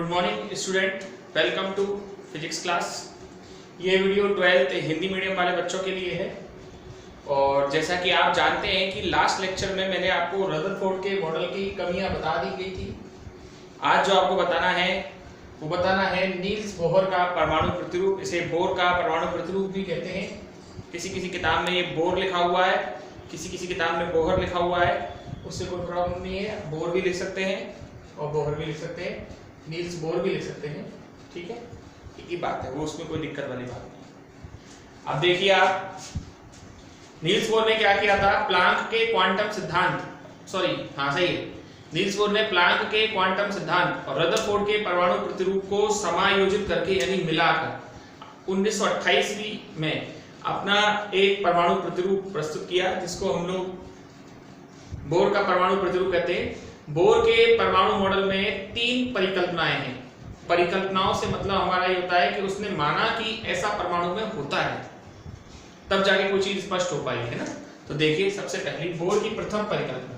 Good morning student, welcome to physics class. ये video 12th Hindi medium वाले बच्चों के लिए है। और जैसा कि आप जानते हैं कि लास्ट लेक्चर में मैंने आपको रदरफोर्ड के मॉडल की कमियां बता दी गई थी। आज जो आपको बताना है वो बताना है नील्स बोहर का परमाणु प्रतिरूप। इसे बोर का परमाणु प्रतिरूप भी कहते हैं। किसी किसी किताब में ये बोर लिखा हुआ है, किसी किसी किताब में बोहर लिखा हुआ है, उससे कोई प्रॉब्लम नहीं है। बोर भी लिख सकते हैं और बोहर भी लिख सकते हैं, नील्स बोर भी लिख सकते हैं। ठीक है, एक ही बात है, वो उसमें कोई दिक्कत वाली बात नहीं। अब देखिए आप, नील्स बोर ने क्या किया था, प्लांक के क्वांटम सिद्धांत, सही है, नील्स बोर ने प्लांक के क्वांटम सिद्धांत और रदरफोर्ड के परमाणु प्रतिरूप को समायोजित करके यानी मिलाकर 1928 में अपना एक परमाणु प्रतिरूप प्रस्तुत किया, जिसको हम लोग बोर का परमाणु प्रतिरूप कहते हैं। बोर के परमाणु मॉडल में 3 परिकल्पनाएं हैं। परिकल्पनाओं से मतलब हमारा ये होता है कि उसने माना कि ऐसा परमाणु में होता है, तब जाके कोई चीज स्पष्ट हो पाई है ना। तो देखिए, सबसे पहली बोर की प्रथम परिकल्पना,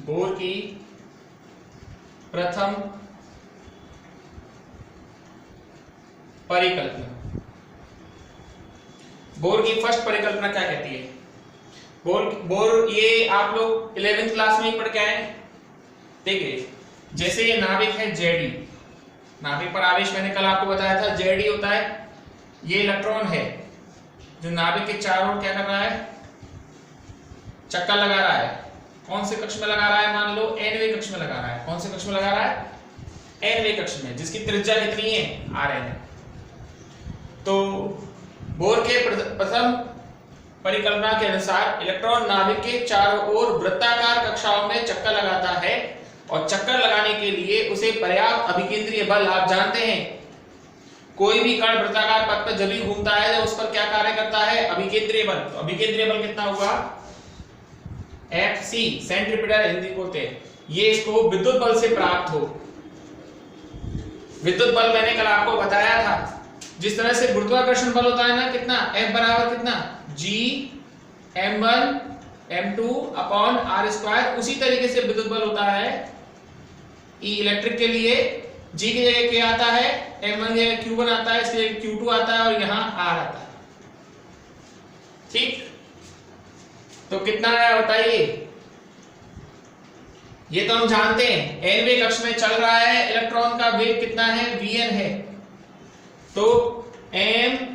बोर की प्रथम परिकल्पना, बोर की फर्स्ट परिकल्पना क्या कहती है? बोर ये आप लोग 11th क्लास में ही पढ़ के आए हैं। देखिए, जैसे ये नाभिक है जेडी, नाभिक पर आवेश मैंने कल आपको बताया था जेडी होता है। ये इलेक्ट्रॉन है जो नाभिक के चारों ओर क्या कर रहा है, चक्कर लगा रहा है। कौन से कक्ष में लगा रहा है? मान लो nवें कक्ष में लगा रहा है। कौन से कक्ष में लगा रहा है? nवें कक्ष में, जिसकी त्रिज्या कितनी है? Rn है। तो बोर के प्रथम परिकल्पना के अनुसार इलेक्ट्रॉन नाभिक के चारों ओर वृत्ताकार कक्षाओं में चक्कर लगाता है और चक्कर लगाने के लिए उसे पर्याप्त अभिकेंद्रीय बल, आप जानते हैं कोई भी कण वृत्ताकार पथ पर जब भी घूमता है उस पर क्या कार्य करता है? अभिकेंद्रीय बल। तो अभिकेंद्रीय बल कितना हुआ? Fc, सेंट्रीपिटल हिंदी बोलते हैं। ये इसको विद्युत बल से प्राप्त हो। विद्युत बल मैंने कल आपको बताया था, जिस तरह से गुरुत्वाकर्षण बल होता है ना, कितना F बराबर कितना G m1 m2 upon r square, उसी तरीके से विद्युत बल होता है E इलेक्ट्रिक के लिए। G की जगह क्या आता है? m1 की जगह q1 आता है, इसकी जगह q2 आता है और यहाँ r आता है। ठीक, तो कितना आया बताइए? ये तो हम जानते हैं, nवें कक्ष में चल रहा है, इलेक्ट्रॉन का वेग कितना है? vn है। तो m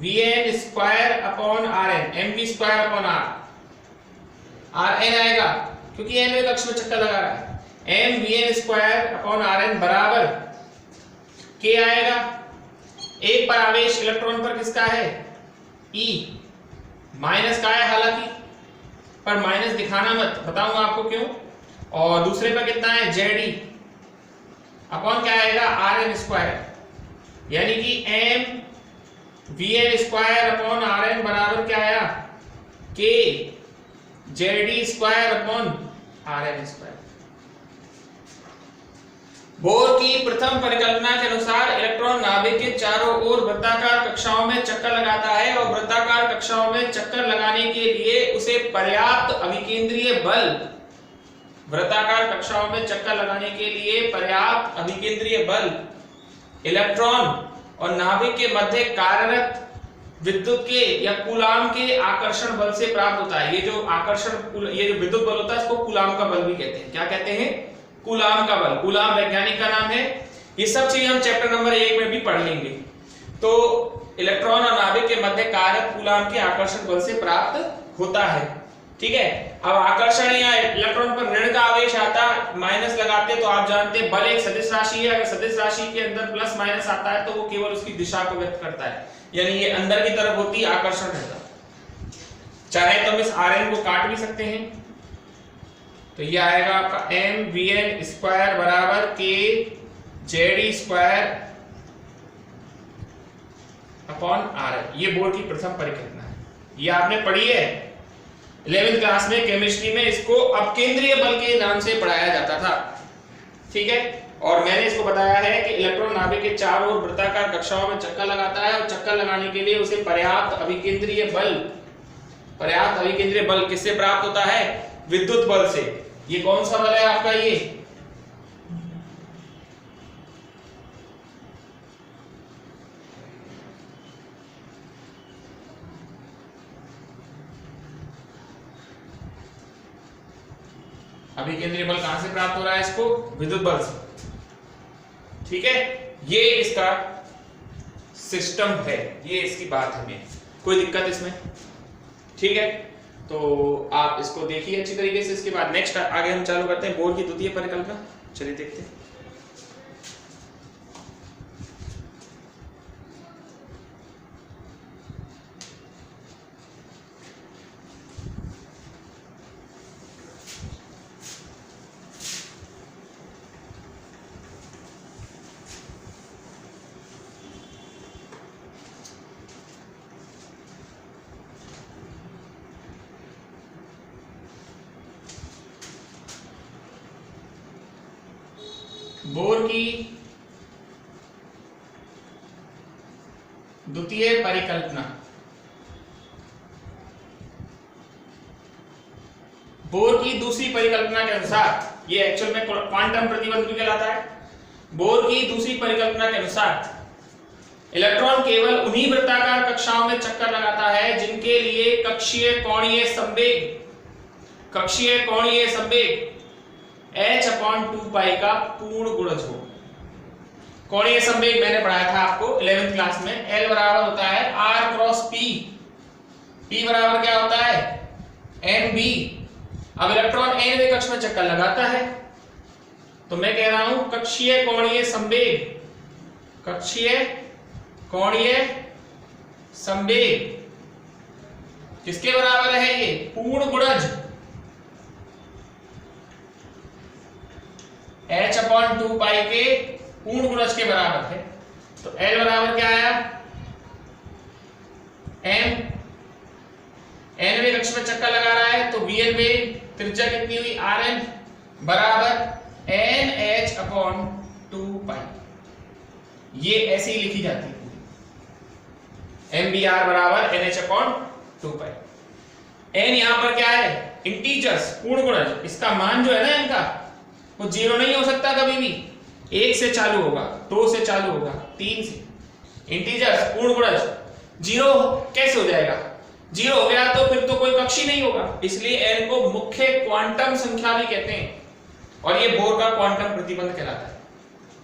vn square upon rn, mv square upon rn आएगा, क्योंकि nवें कक्ष में चक्कर लगा रहा है। m vn square upon rn बराबर k आएगा। एक पर आवेश इलेक्ट्रॉन पर किसका है? E, माइनस का है हालांकि, पर माइनस दिखाना मत, बताऊंगा आपको क्यों। और दूसरे पर कितना है? Jd अपॉन क्या आएगा? rn स्क्वायर, यानी कि m vn square upon rn बराबर क्या आया? k Jd square upon rn square. Bore की प्रथम परिकल्पना के अनुसार इलेक्ट्रॉन नाभिक के चारों ओर वृत्ताकार कक्षाओं में चक्कर लगाता है और वृत्ताकार कक्षाओं में चक्कर लगाने के लिए उसे पर्याप्त अभिकेंद्रीय बल, वृत्ताकार कक्षाओं में चक्कर लगाने के लिए पर्याप्त अभिकेंद्रीय बल इलेक्ट्रॉन और नाभिक के मध्य कार्यरत विद्युत के या कूलाम के आकर्षण बल से प्राप्त होता है। ये जो आकर्षण, ये जो विद्युत बल होता है इसको कूलाम का बल भी कहते हैं। क्या कहते हैं? कूलाम का बल। कूलाम वैज्ञानिक का नाम है। ये सब चीज हम चैप्टर नंबर 1 में भी पढ़ लेंगे। तो इलेक्ट्रॉन और नाभिक के मध्य कार्यरत कूलाम के आकर्षण बल से प्राप्त होता है। ठीक है, अब आकर्षण या इलेक्ट्रॉन पर ऋण का आवेश आता, माइनस लगाते, तो आप जानते हैं बल एक सदिश राशि है। अगर सदिश राशि के अंदर प्लस माइनस आता है तो वो केवल उसकी दिशा को व्यक्त करता है, यानी ये अंदर की तरफ होती आकर्षण रहता। चाहे तो हम इस Rn को काट भी सकते हैं, तो ये आएगा आपका m vn स्क्वायर बराबर k Jd square upon Rn। ये बोर की प्रथम परिकल्पना है, ये आपने पढ़ी है 11th क्लास में केमिस्ट्री में। इसको अपकेंद्रीय बल के नाम से पढ़ाया जाता था। ठीक है, और मैंने इसको बताया है कि इलेक्ट्रॉन नाभिक के चारों ओर वृत्ताकार कक्षाओं में चक्कर लगाता है और चक्कर लगाने के लिए उसे पर्याप्त अभिकेंद्रीय बल किससे प्राप्त होता है? विद्युत बल से। ये कौन सा बल है आपका? ये अभिकेंद्रीय बल कहां से प्राप्त हो रहा है इसको? विद्युत बल से। ठीक है, ये इसका सिस्टम है, ये इसकी बात है। कोई दिक्कत इसमें? ठीक है, तो आप इसको देखिए अच्छी तरीके से। इसके बाद नेक्स्ट आगे हम चालू करते हैं बोर की द्वितीय परिकल्पना। चलिए देखते हैं। बोर की द्वितीय परिकल्पना। बोर की दूसरी परिकल्पना के अनुसार, ये एक्चुअल में क्वांटम प्रतिबंध भी कहलाता है। बोर की दूसरी परिकल्पना के अनुसार इलेक्ट्रॉन केवल उन्हीं वृत्ताकार कक्षाओं में चक्कर लगाता है जिनके लिए कक्षीय कोणीय संवेग h/2π का पूर्ण गुणज हो। कोणीय संवेग मैंने पढ़ाया था आपको 11th क्लास में। L बराबर होता है R × P। P बराबर क्या होता है? NB। अब इलेक्ट्रॉन nवें कक्ष में चक्कर लगाता है, तो मैं कह रहा हूं कक्षीय कोणीय संवेग किसके बराबर है? ये पूर्ण गुणज h/2π के पूर्ण गुणज के बराबर है। तो L बराबर क्या आया? m, nवें कक्ष में चक्कर लगा रहा है, तो Vn में त्रिज्या कितनी हुई? Rn बराबर NH/2π। ये ऐसे ही लिखी जाती है, MBR बराबर NH/2π। n यहां पर क्या है? इंटीजर्स, पूर्ण गुणज। इसका मान जो है ना इनका, वो 0 नहीं हो सकता कभी भी। 1 से चालू होगा, 2 से चालू होगा, 3 से। इंटीजर्स, पूर्ण गुणज 0 कैसे हो जाएगा? 0 हो गया तो फिर तो कोई कक्ष ही नहीं होगा। इसलिए n को मुख्य क्वांटम संख्या भी कहते हैं, और ये बोर का क्वांटम प्रतिबंध कहलाता है।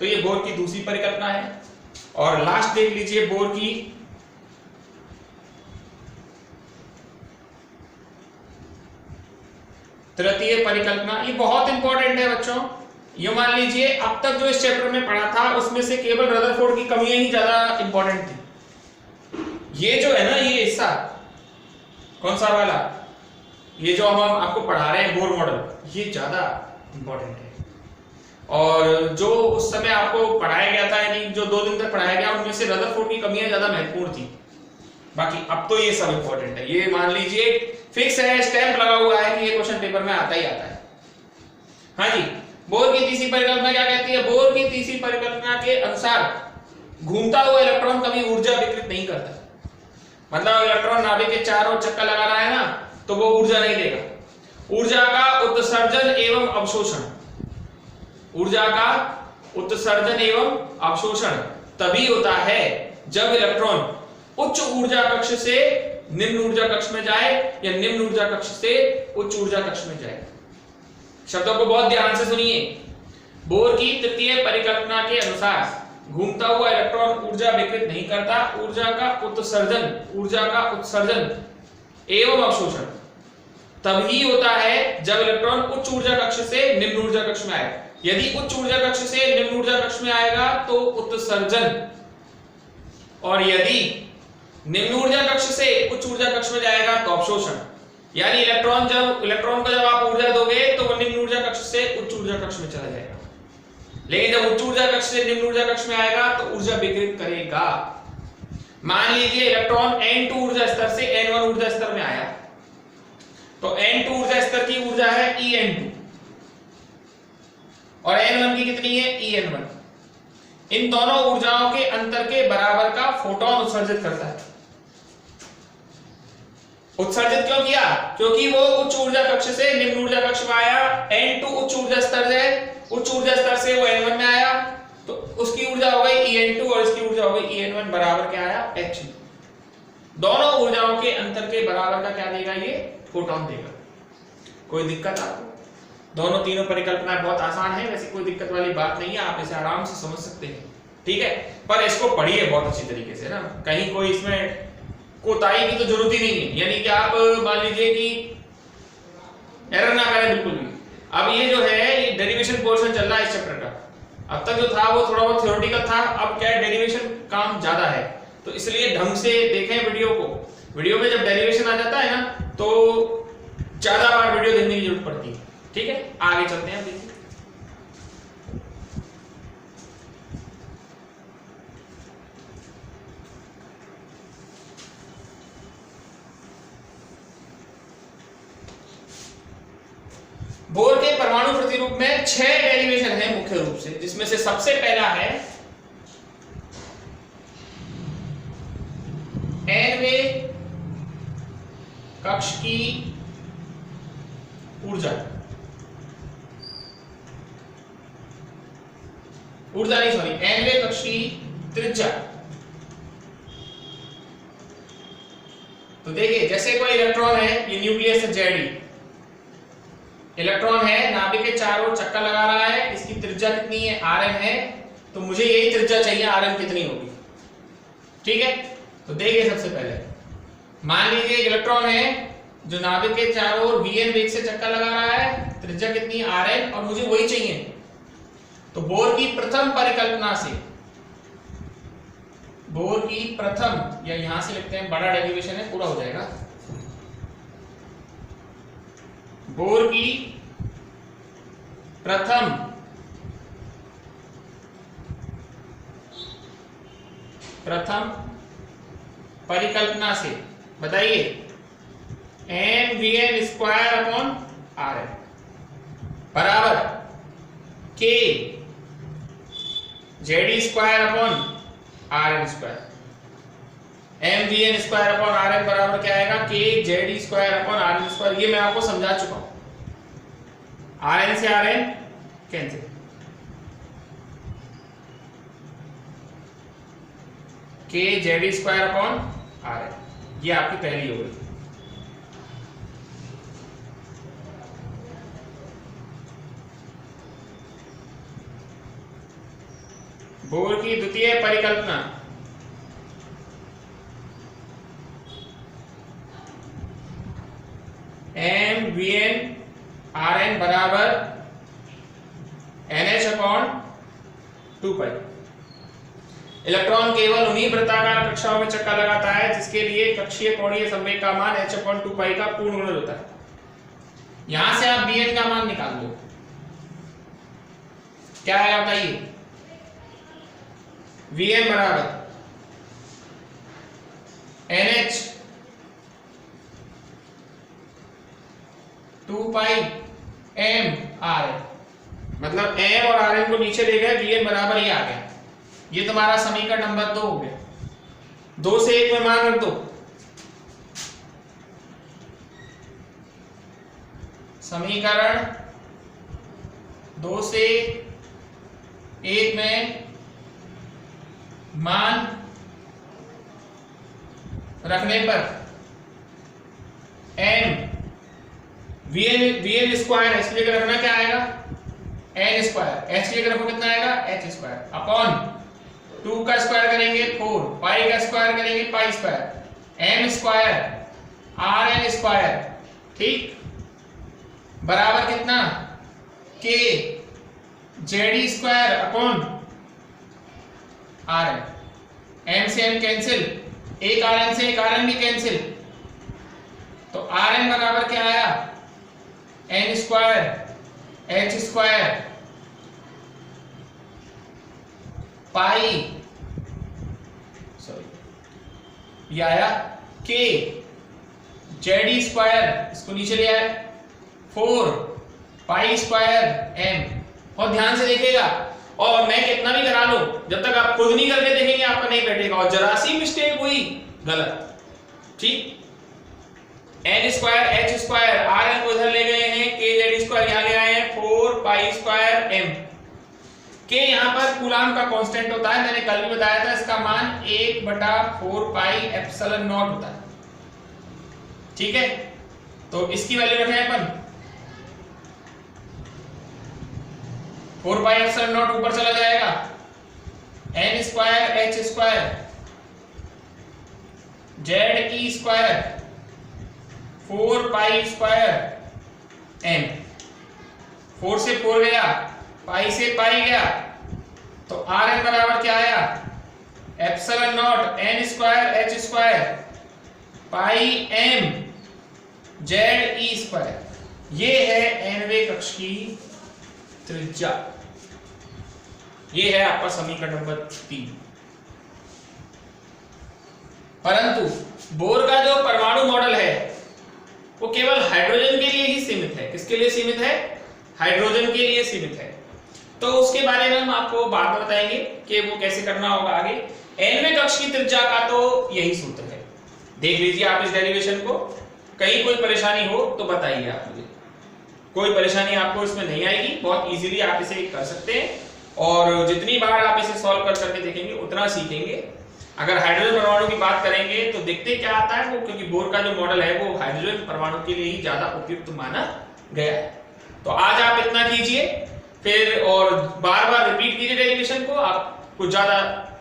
तो ये बोर की दूसरी परिकल्पना है। और लास्ट देख लीजिए बोर की तृतीय परिकल्पना। ये बहुत इंपॉर्टेंट है बच्चों। ये मान लीजिए अब तक जो इस चैप्टर में पढ़ा था उसमें से केवल रदरफोर्ड की कमियां ही ज्यादा इंपॉर्टेंट थी। ये जो है ना, ये हिस्सा कौन सा वाला, ये जो हम आपको पढ़ा रहे हैं बोर मॉडल, ये ज्यादा इंपॉर्टेंट है। और जो उस समय आपको पढ़ाया गया था, यानी जो 2 दिन तक पढ़ाया गया, उनमें से रदरफोर्ड की कमियां ज्यादा महत्वपूर्ण थी। बाकी अब तो ये सब इंपॉर्टेंट है। ये मान लीजिए फिक्स है, स्टैंप लगा हुआ है कि ये क्वेश्चन पेपर में आता ही आता है। हाँ जी, बोर की तीसरी परिकल्पना क्या कहती है? बोर की तीसरी परिकल्पना के अनुसार घूमता हुआ इलेक्ट्रॉन कभी ऊर्जा विकृत नहीं करता। मतलब इलेक्ट्रॉन नाभिक के चारों चक्कर लगा रहा है ना, तो वो ऊर्जा नहीं देगा। ऊर्जा का उत्सर्जन एवं अवशोषण, ऊर्जा का उत्सर्जन एवं अवशोषण तभी होता है जब इलेक्ट्रॉन उच्च ऊर्जा कक्ष से निम्न ऊर्जा कक्ष में जाए या निम्न ऊर्जा कक्ष से उच्च ऊर्जा कक्ष में जाए। शब्दों को बहुत ध्यान से सुनिए। बोर की तृतीय परिकल्पना के अनुसार घूमता हुआ इलेक्ट्रॉन ऊर्जा विकृत नहीं करता। ऊर्जा का उत्सर्जन एवं अवशोषण तभी होता है जब इलेक्ट्रॉन उच्च ऊर्जा कक्ष से निम्न ऊर्जा कक्ष में आए। यदि उच्च ऊर्जा कक्ष से निम्न ऊर्जा कक्ष में आएगा तो उत्सर्जन, और यदि निम्न ऊर्जा कक्ष से उच्च ऊर्जा कक्ष में जाएगा तो अवशोषण। यानी इलेक्ट्रॉन को जब आप ऊर्जा दोगे तो वो निम्न ऊर्जा कक्ष से उच्च ऊर्जा कक्ष में चला जाएगा, लेकिन जब उच्च ऊर्जा कक्ष से निम्न ऊर्जा कक्ष में आएगा तो ऊर्जा विकृत करेगा। मान लीजिए इलेक्ट्रॉन N2 ऊर्जा स्तर से N1 ऊर्जा स्तर में आया, तो N2 ऊर्जा स्तर की ऊर्जा है EN2 और N1 की कितनी है? EN1। इन दोनों ऊर्जाओं के अंतर के बराबर का फोटोन उत्सर्जित करता है। उत्सर्जित क्यों किया? क्योंकि वो उच्च ऊर्जा कक्ष से निम्न ऊर्जा कक्ष में आया। N2 उच्च ऊर्जा स्तर है, उच्च ऊर्जा स्तर से वो N1 में आया, तो उसकी ऊर्जा हो गई En2 और इसकी ऊर्जा हो गई En1 बराबर क्या आया? h। दोनों ऊर्जाओं के अंतर के बराबर का क्या देगा? ये फोटोन देगा। कोई दिक्कत आपको? दोनों तीनों परिकल्पना बहुत आसान है, वैसे कोई दिक्कत वाली बात नहीं है, आप इसे आराम से समझ सकते हैं, ठीक है। पर इसको पढ़िए बहुत अच्छी तरीके से ना, कहीं कोई इसमें कोताही की तो जरूरत ही नहीं है। यानी कि आप मान लीजिए कि एरर ना करें बिल्कुल भी। अब ये जो है ये डेरिवेशन पोर्शन चल रहा है इस चैप्टर का। अब तक जो था वो थोड़ा बहुत थ्योरेटिकल था, अब क्या डेरिवेशन काम ज्यादा है, तो इसलिए ढंग से देखें वीडियो को। वीडियो में जब डेरिवेशन आ जाता है ना तो ज्यादा बार वीडियो देखने की जरूरत पड़ती है, ठीक है। आगे चलते हैं। देखिए बोर के परमाणु प्रतिरूप में 6 डेरिवेशन है मुख्य रूप से, जिसमें से सबसे पहला है nवें कक्ष की ऊर्जा नहीं सॉरी nवें कक्ष की त्रिज्या। तो देखिए जैसे कोई इलेक्ट्रॉन है, ये न्यूक्लियस है Ze, इलेक्ट्रॉन है, नाभिक के चारों ओर चक्कर लगा रहा है, इसकी त्रिज्या कितनी है? Rn है, तो मुझे यही त्रिज्या चाहिए, Rn कितनी होगी, ठीक है। तो देखिए सबसे पहले मान लीजिए एक इलेक्ट्रॉन है जो नाभिक के चारों ओर Vn वेग से चक्कर लगा रहा है, त्रिज्या कितनी है? Rn, और मुझे वही चाहिए। तो बोर की प्रथम परिकल्पना से, बोर की प्रथम, या यहां से लिखते हैं बड़ा डेरिवेशन है, पूरा हो जाएगा। बोर की प्रथम परिकल्पना से बताइए mvn स्क्वायर अपॉन Rn बराबर k Jd square upon Rn square. mvn square upon Rn बराबर क्या आएगा? k Jd square upon Rn square. ये मैं आपको समझा चुका हूं। Rn से Rn cancel, k Jd square upon Rn, ये आपकी पहली हो गई। बोर की द्वितीय परिकल्पना, mvn Rn बराबर nh अपॉन 2 इलेक्ट्रॉन केवल उन्हीं वृत्ताकार कक्षाओं में चक्कर लगाता है जिसके लिए कक्षीय कोणीय संवेग का मान h अपॉन 2 का पूर्ण गुणज होता है। यहां से आप bn का मान निकाल लो, क्या आएगा बताइए? Vn बराबर nh 2 पाई m Rn, मतलब m और Rn को नीचे ले गए, Vn बराबर ही आ गया। ये तुम्हारा समीकरण नंबर 2 हो गया। 2 से 1 में मान रख दो, समीकरण 2 से 1 में मान रखने पर m Vn स्क्वायर, इसकी जगह रखना क्या आएगा? n स्क्वायर, h की जगह रखो कितना आएगा? h स्क्वायर अपॉन 2 का स्क्वायर करेंगे 4, पाई का स्क्वायर करेंगे pi square, m square Rn square, ठीक, बराबर कितना? k Jd square upon Rn। m से m कैंसिल, एक Rn से एक Rn भी कैंसिल, तो Rn बराबर क्या आया? n square h square pi, sorry ये आया k Jd स्क्वायर, इसको नीचे ले आए 4 पाई स्क्वायर m। और ध्यान से देखिएगा, और मैं कितना भी करा लो, जब तक आप खुद नहीं करके देखेंगे आपका नहीं बैठेगा, और जरा सी मिस्टेक हुई गलत, ठीक। n square h square rn को इधर ले गए हैं, kz स्क्वायर यहां ले आए हैं, 4 पाई स्क्वायर m। k यहां पर कूलाम का कांस्टेंट होता है, मैंने कल भी बताया था, इसका मान 1/4 पाई एप्सिलॉन नॉट होता है। ठीक है, तो इसकी वैल्यू रखें अपन 4 पाई एप्सिलॉन नॉट ऊपर चला जाएगा, n square h square z square 4 pi square n। 4 से 4 गया, पाई से पाई गया, तो Rn बराबर क्या आया, epsilon not n square h square pi m z square. ये है nवें कक्ष की त्रिज्या। ये है आपका समीकरण नंबर 3। परंतु बोर का जो परमाणु मॉडल है वो केवल हाइड्रोजन के लिए ही सीमित है। किसके लिए सीमित है, हाइड्रोजन के लिए सीमित है। तो उसके बारे में हम आपको बाद में बताएंगे कि वो कैसे करना होगा आगे। nवें कक्ष की त्रिज्या का तो यही सूत्र है, देख लीजिए आप इस डेरिवेशन को। कहीं कोई परेशानी हो तो बताइए आप मुझे, कोई परेशानी आपको इसमें नहीं आएगी, बहुत इजीली आप इसे कर सकते हैं। और जितनी बार आप इसे सॉल्व कर करके देखेंगे उतना सीखेंगे। अगर हाइड्रोजन परमाणु की बात करेंगे तो देखते क्या आता है वो, क्योंकि बोर का जो मॉडल है वो हाइड्रोजन परमाणु के लिए ही ज्यादा उपयुक्त माना गया है। तो आज आप इतना कीजिए फिर, और बार बार रिपीट कीजिए डेरिवेशन को, आपको ज्यादा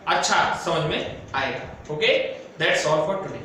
अच्छा समझ में आएगा। Okay, that's all for today.